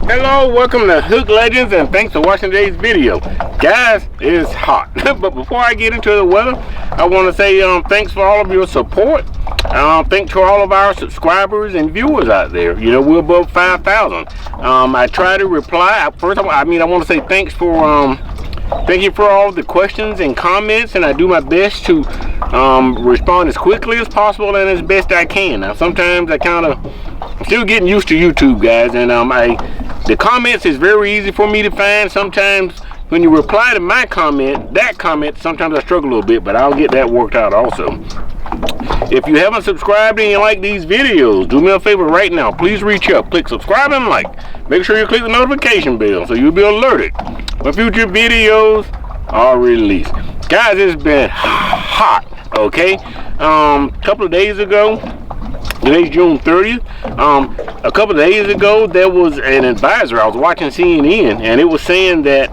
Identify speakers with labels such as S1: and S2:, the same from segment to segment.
S1: Hello, welcome to Hook Legends, and thanks for watching today's video. Guys, it's hot. But before I get into the weather, I want to say thanks for all of your support. Thanks to all of our subscribers and viewers out there. You know, we're above 5,000. I try to reply. First, I want to say thank you for all the questions and comments, and I do my best to respond as quickly as possible and as best I can. Now, sometimes I'm still getting used to YouTube, guys, and the comments is very easy for me to find. Sometimes when you reply to my comment, sometimes I struggle a little bit, but I'll get that worked out also. If you haven't subscribed and you like these videos, do me a favor right now. Please reach up, click subscribe and like. Make sure you click the notification bell so you'll be alerted when future videos are released. Guys, it's been hot, okay? A couple of days ago, today's June 30th. A couple of days ago, there was an advisor. I was watching CNN, and it was saying that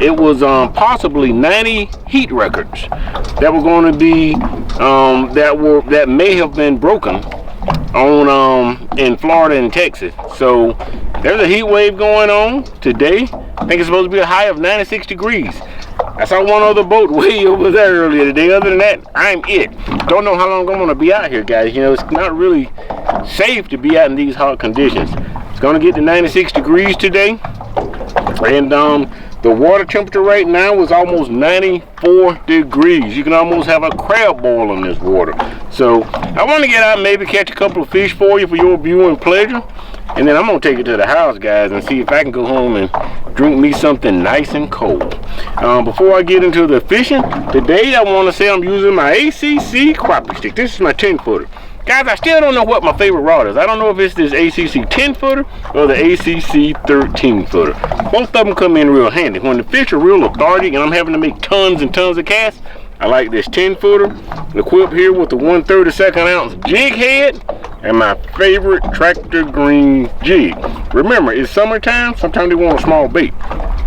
S1: it was possibly 90 heat records that were going to be that may have been broken on in Florida and Texas. So there's a heat wave going on today. I think it's supposed to be a high of 96 degrees. I saw one other boat way over there earlier today. Other than that, I'm it. Don't know how long I'm going to be out here, guys. You know, it's not really safe to be out in these hot conditions. It's going to get to 96 degrees today. And the water temperature right now is almost 94 degrees. You can almost have a crab boil in this water. So I want to get out and maybe catch a couple of fish for you for your viewing pleasure. And then I'm going to take it to the house, guys, and see if I can go home and drink me something nice and cold. Before I get into the fishing, today I want to say I'm using my ACC Crappie Stix. This is my 10-footer. Guys, I still don't know what my favorite rod is. I don't know if it's this ACC 10-footer or the ACC 13-footer. Both of them come in real handy. When the fish are real lethargic and I'm having to make tons and tons of casts, I like this 10-footer, equipped here with the 1/32 ounce jig head and my favorite tractor green jig. Remember, it's summertime. Sometimes they want a small bait.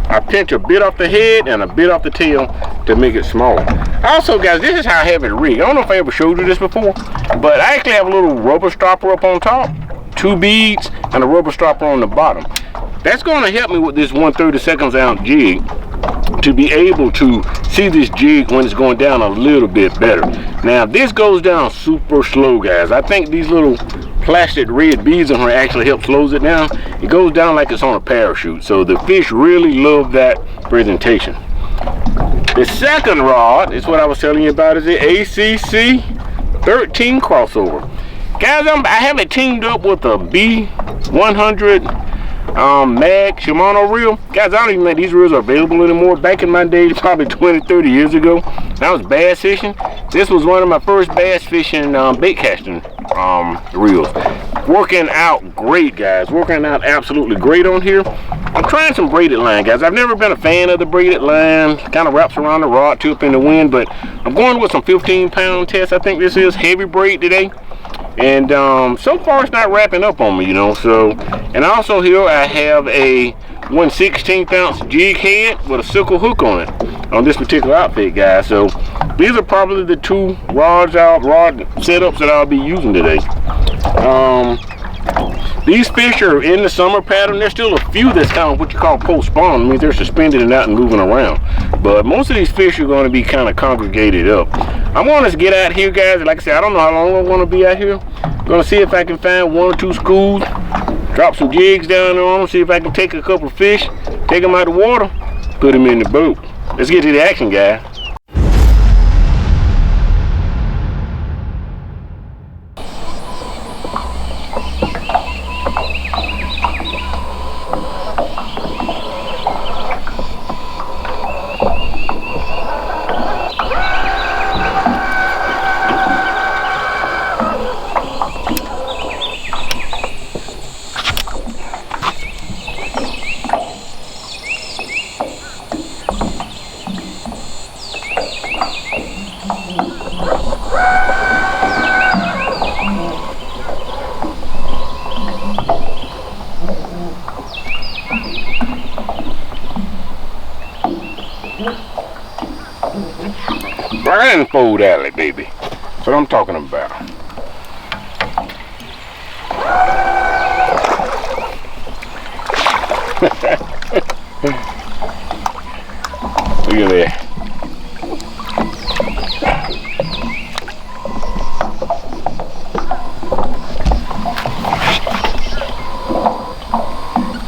S1: I pinch a bit off the head and a bit off the tail to make it smaller. Also, guys, this is how I have it rigged. I don't know if I ever showed you this before, but I actually have a little rubber stopper up on top, 2 beads, and a rubber stopper on the bottom. That's going to help me with this 1/32 ounce jig to be able to see this jig when it's going down a little bit better. Now, this goes down super slow, guys. I think these little plastic red beads on here actually help slows it down. It goes down like it's on a parachute, so the fish really love that presentation. The second rod is what I was telling you about, is the ACC 13 crossover. Guys, I have it teamed up with a B100 mag Shimano reel. Guys, I don't even think these reels are available anymore. Back in my day, probably 20-30 years ago, I was bass fishing. This was one of my first bass fishing bait casting reels. Working out great, guys. Working out absolutely great on here. I'm trying some braided line, guys. I've never been a fan of the braided line. Kind of wraps around the rod too up in the wind, but I'm going with some 15-pound test. I think this is heavy braid today. And so far it's not wrapping up on me, you know. So, and also here I have a 1/16 ounce jig head with a sickle hook on it on this particular outfit, guys. So these are probably the 2 rod setups that I'll be using today. These fish are in the summer pattern. There's still a few that's kind of what you call post-spawn. I mean, they're suspended and out and moving around. But most of these fish are going to be kind of congregated up. I want us to get out here, guys. Like I said, I don't know how long I'm going to be out here. I'm going to see if I can find 1 or 2 schools, drop some jigs down there on them, see if I can take a couple of fish, take them out of the water, put them in the boat. Let's get to the action, guys. Blindfold alley, baby. That's what I'm talking about. Look at that.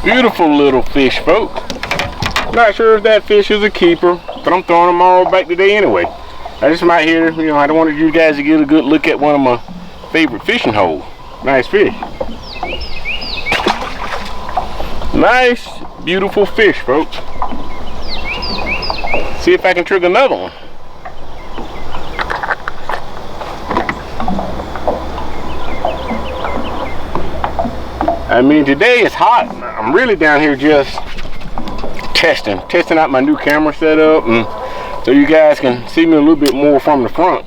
S1: Beautiful little fish, folks. Not sure if that fish is a keeper, but I'm throwing them all back today anyway. I just might here, you know, I don't want you guys to get a good look at one of my favorite fishing holes. Nice fish. Nice, beautiful fish, folks. See if I can trigger another one. I mean, today it's hot. I'm really down here just testing out my new camera setup, and so you guys can see me a little bit more from the front.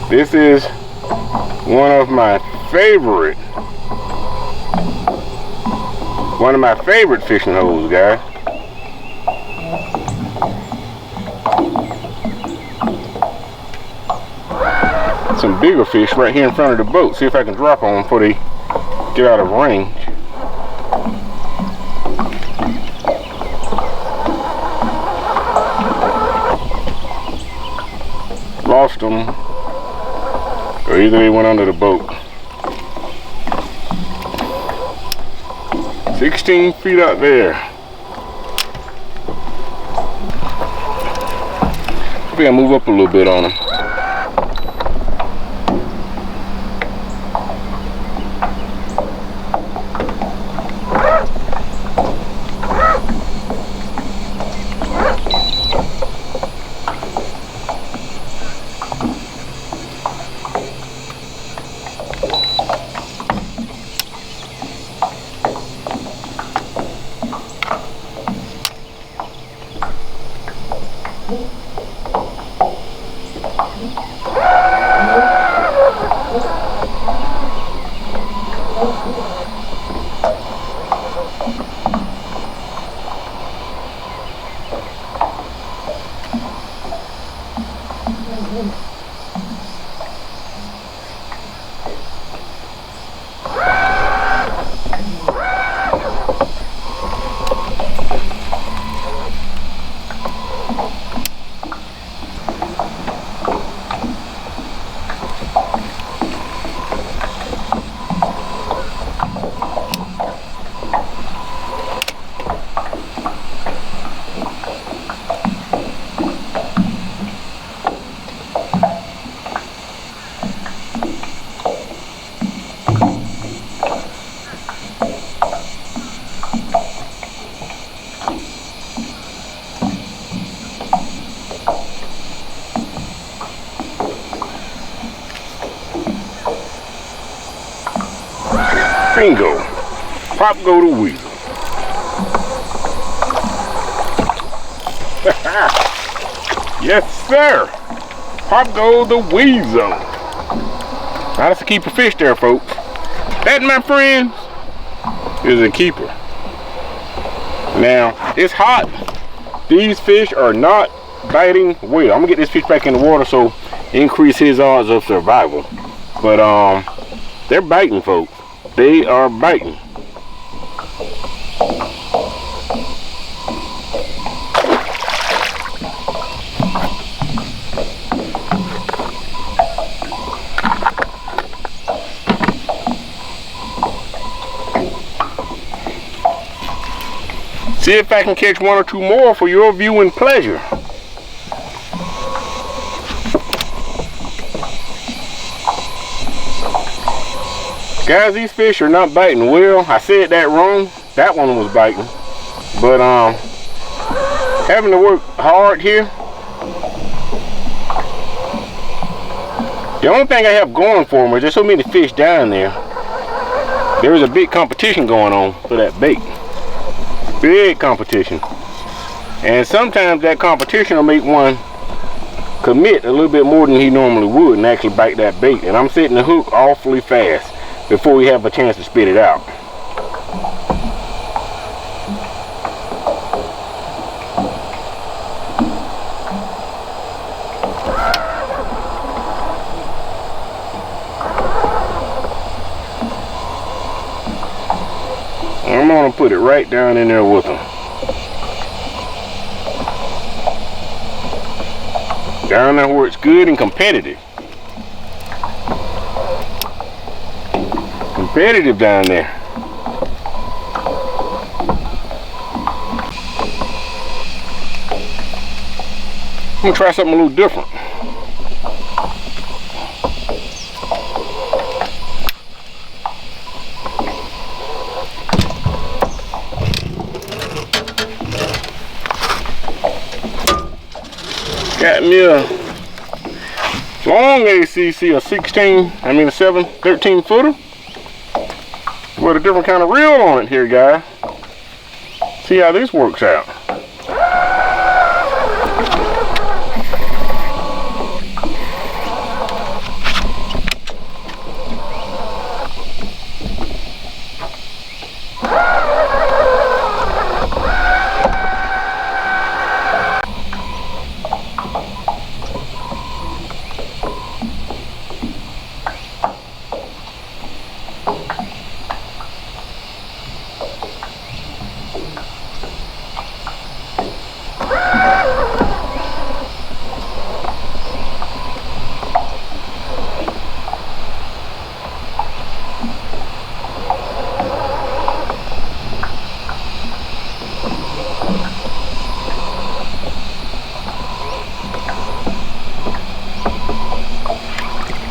S1: This is one of my favorite fishing holes, guys. Some bigger fish right here in front of the boat. See if I can drop on them before they get out of range. Lost them, or either they went under the boat. 16 feet out there. I think I move up a little bit on them. Bingo. Pop go the weasel. Yes, sir. Pop go the weasel. Now that's a keeper fish there, folks. That, my friends, is a keeper. Now, it's hot. These fish are not biting well. I'm gonna get this fish back in the water so increase his odds of survival. But they're biting, folks. They are biting. See if I can catch one or two more for your viewing pleasure. Guys, these fish are not biting well. I said that wrong. That one was biting. But having to work hard here. The only thing I have going for me is there's so many fish down there. There is a big competition going on for that bait. Big competition. And sometimes that competition will make one commit a little bit more than he normally would and actually bite that bait. And I'm setting the hook awfully fast before we have a chance to spit it out. I'm gonna put it right down in there with them. Down there where it's good and competitive. Competitive down there. I'm gonna try something a little different. Got me a long ACC, a 13 footer with a different kind of reel on it here, guys. See how this works out.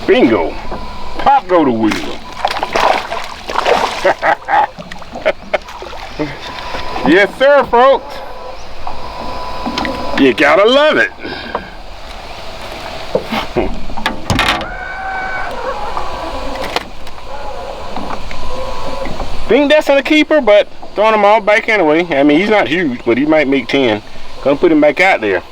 S1: Bingo. Pop go to wheel. Yes, sir, folks. You gotta love it. Think that's a keeper, but throwing him all back anyway. I mean, he's not huge, but he might make 10. Gonna put him back out there.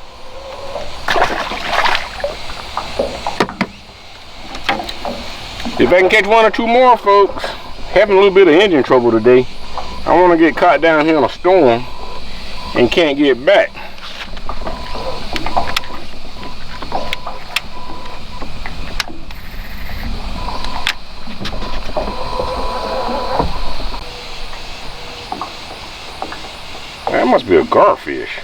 S1: If I can catch one or two more, folks, having a little bit of engine trouble today. I want to get caught down here in a storm and can't get back. That must be a garfish.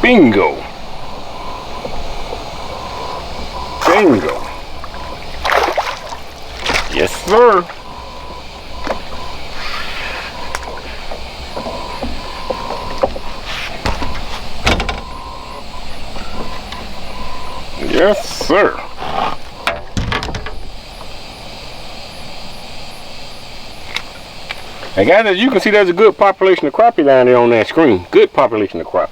S1: Bingo. Bingo. Yes, sir. Yes, sir. And guys, as you can see, there's a good population of crappie down there on that screen. Good population of crappie.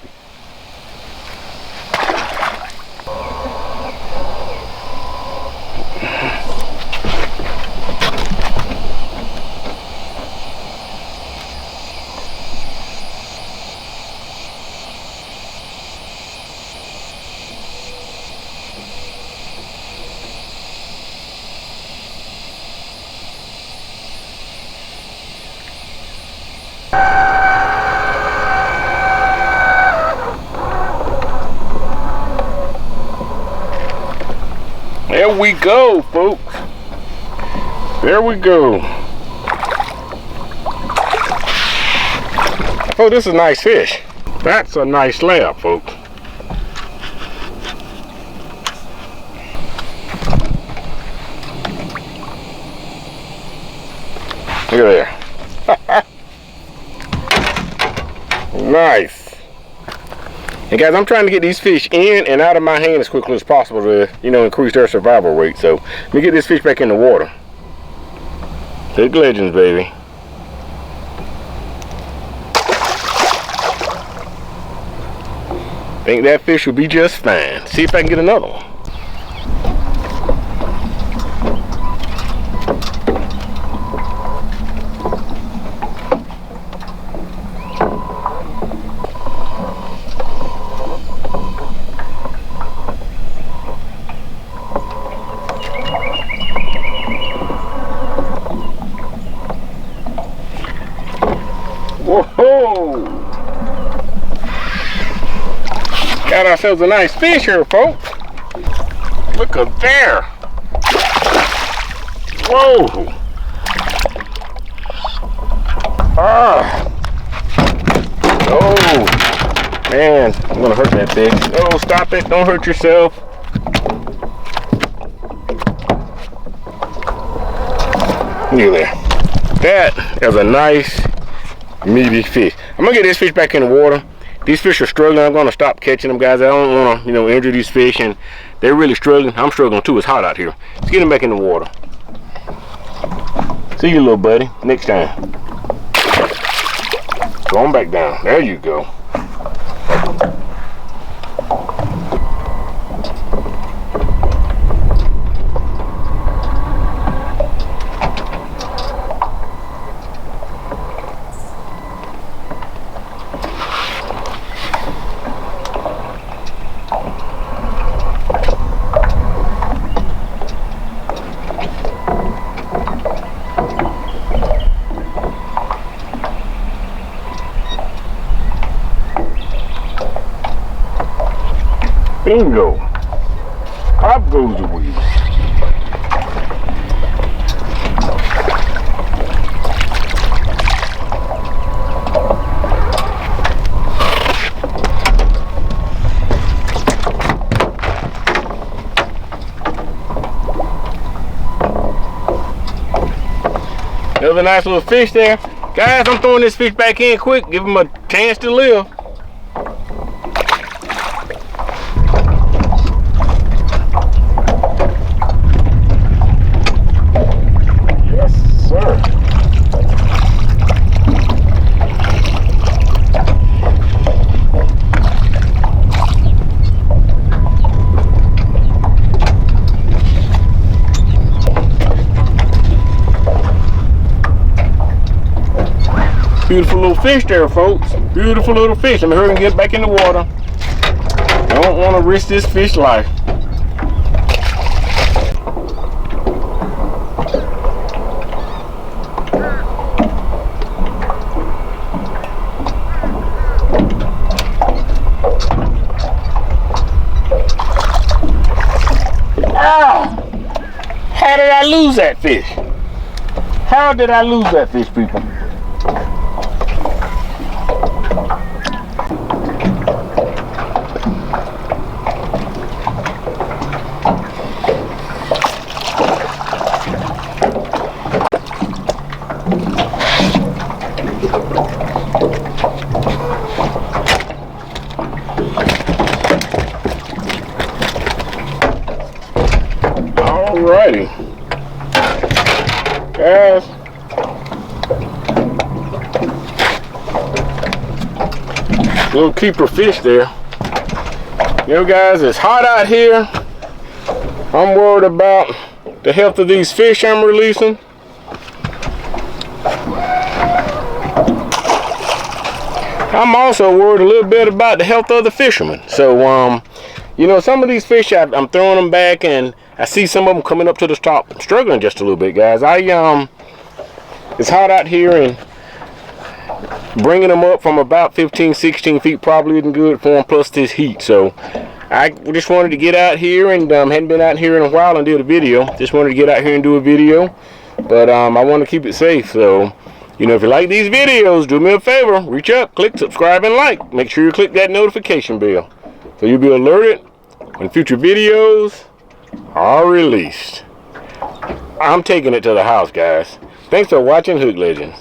S1: There we go, folks. There we go. Oh, this is a nice fish. That's a nice layout, folks. Look at there. Nice. And guys, I'm trying to get these fish in and out of my hand as quickly as possible to, increase their survival rate. So let me get this fish back in the water. Take legends, baby. Think that fish will be just fine. See if I can get another one. Whoa! Got ourselves a nice fish here, folks. Look up there. Whoa! Ah! Oh! Man, I'm gonna hurt that fish. Oh, stop it! Don't hurt yourself. Look there. That is a nice, meaty fish. I'm gonna get this fish back in the water. These fish are struggling. I'm gonna stop catching them, guys. I don't wanna, injure these fish, and they're really struggling. I'm struggling too. It's hot out here. Let's get them back in the water. See you, little buddy. Next time. Go on back down. There you go. Bingo! Up goes the wheel. Another nice little fish there. Guys, I'm throwing this fish back in quick. Give him a chance to live. Beautiful little fish there, folks. Beautiful little fish. Let me hurry and get back in the water. I don't want to risk this fish life. Ah! How did I lose that fish? How did I lose that fish, people? Alrighty, guys. Little keeper fish there. Guys, it's hot out here. I'm worried about the health of these fish I'm releasing. I'm also worried a little bit about the health of the fishermen. So, some of these fish, I'm throwing them back, and I see some of them coming up to the top, struggling just a little bit, guys. It's hot out here, and bringing them up from about 15, 16 feet probably isn't good for them, plus this heat. So I just wanted to get out here, and hadn't been out here in a while and did a video. Just wanted to get out here and do a video, but I want to keep it safe. So, if you like these videos, do me a favor, reach up, click subscribe and like. Make sure you click that notification bell so you'll be alerted when future videos are released. I'm taking it to the house, guys. Thanks for watching Hook Legends.